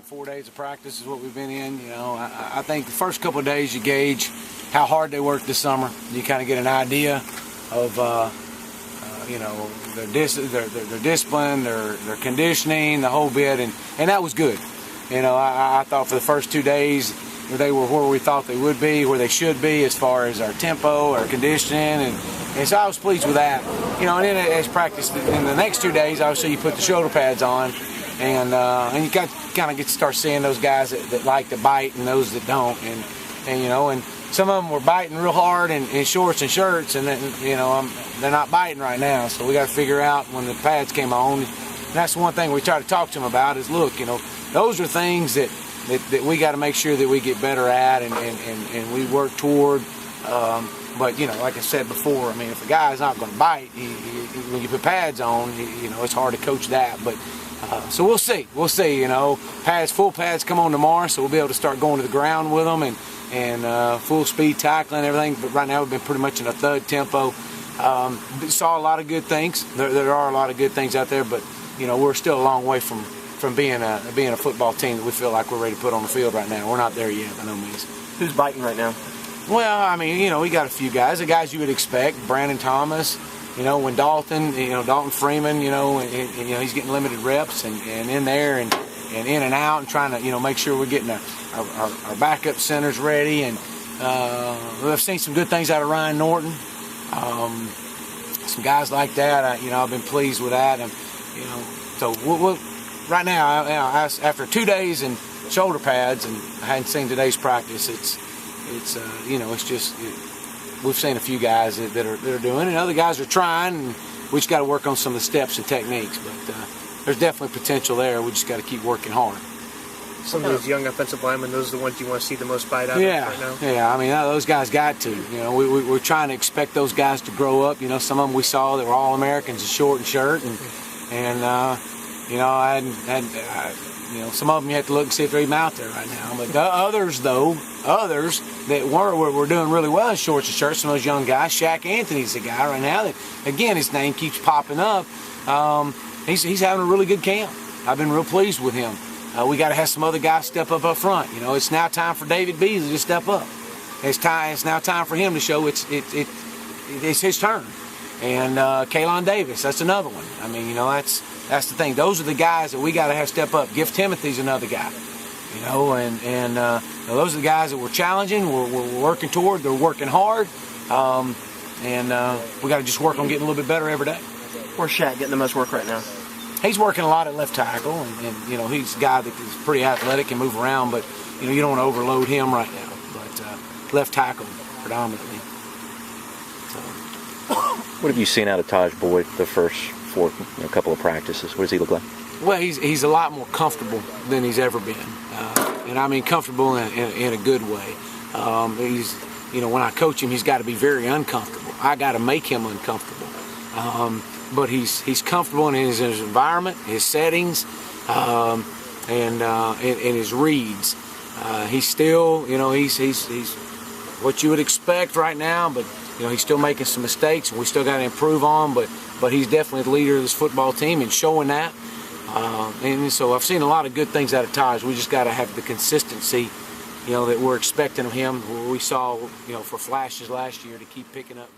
4 days of practice is what we've been in. You know, I think the first couple of days you gauge how hard they worked this summer. You kind of get an idea of, you know, their discipline, their conditioning, the whole bit, and that was good. You know, I thought for the first 2 days they were where we thought they would be, where they should be as far as our tempo, our conditioning, and so I was pleased with that. You know, and then as practice in the next 2 days, obviously you put the shoulder pads on, and you kind of get to start seeing those guys that like to bite and those that don't, and you know, and some of them were biting real hard in shorts and shirts, and then, you know, they're not biting right now, so we got to figure out when the pads came on. And that's one thing we try to talk to them about is, look, you know, those are things that we got to make sure that we get better at and we work toward. But, you know, like I said before, I mean, if a guy's not going to bite, when you put pads on, you know, it's hard to coach that. But so we'll see. We'll see, you know. Full pads come on tomorrow, so we'll be able to start going to the ground with them and full speed tackling and everything. But right now we've been pretty much in a thud tempo. Saw a lot of good things. There are a lot of good things out there, but, you know, we're still a long way from being a football team that we feel like we're ready to put on the field right now. We're not there yet, by no means. Who's biting right now? Well, I mean, you know, we got a few guys, the guys you would expect. Brandon Thomas, you know, when Dalton Freeman, you know, and you know, he's getting limited reps and in there and in and out and trying to, you know, make sure we're getting our backup centers ready. And we've seen some good things out of Ryan Norton. Some guys like that, you know, I've been pleased with that. And, you know, so we'll right now, after 2 days in shoulder pads, and I hadn't seen today's practice, it's you know, it's just we've seen a few guys that are doing it, and other guys are trying, and we just got to work on some of the steps and techniques. But there's definitely potential there. We just got to keep working hard. Some of those young offensive linemen, those are the ones you want to see the most bite out of right now? Yeah, I mean, those guys got to. You know, we're trying to expect those guys to grow up. You know, some of them we saw that were All-Americans in short and shirt, and you know, you know, some of them you have to look and see if they're even out there right now. But the others that were doing really well in shorts and shirts, some of those young guys. Shaq Anthony's the guy right now that, again, his name keeps popping up. He's having a really good camp. I've been real pleased with him. We got to have some other guys step up front. You know, it's now time for David Beasley to step up. It's now time for him to show it's his turn. And Kaylon Davis, that's another one. I mean, you know, that's the thing. Those are the guys that we got to have step up. Gift Timothy's another guy. You know, and you know, those are the guys that we're challenging. We're working toward. They're working hard. And we got to just work on getting a little bit better every day. Where's Shaq getting the most work right now? He's working a lot at left tackle, and you know, he's a guy that is pretty athletic and move around, but you know, you don't want to overload him right now. But left tackle predominantly. So. What have you seen out of Taj Boyd the first couple of practices? What does he look like? Well, he's a lot more comfortable than he's ever been, and I mean comfortable in a good way. He's, you know, when I coach him, he's got to be very uncomfortable. I got to make him uncomfortable. But he's comfortable in his environment, his settings, and his reads. He's still, you know, he's what you would expect right now, but you know, he's still making some mistakes, and we still got to improve on. But he's definitely the leader of this football team and showing that. And so I've seen a lot of good things out of Taj. We just got to have the consistency, you know, that we're expecting of him. We saw, you know, for flashes last year to keep picking up.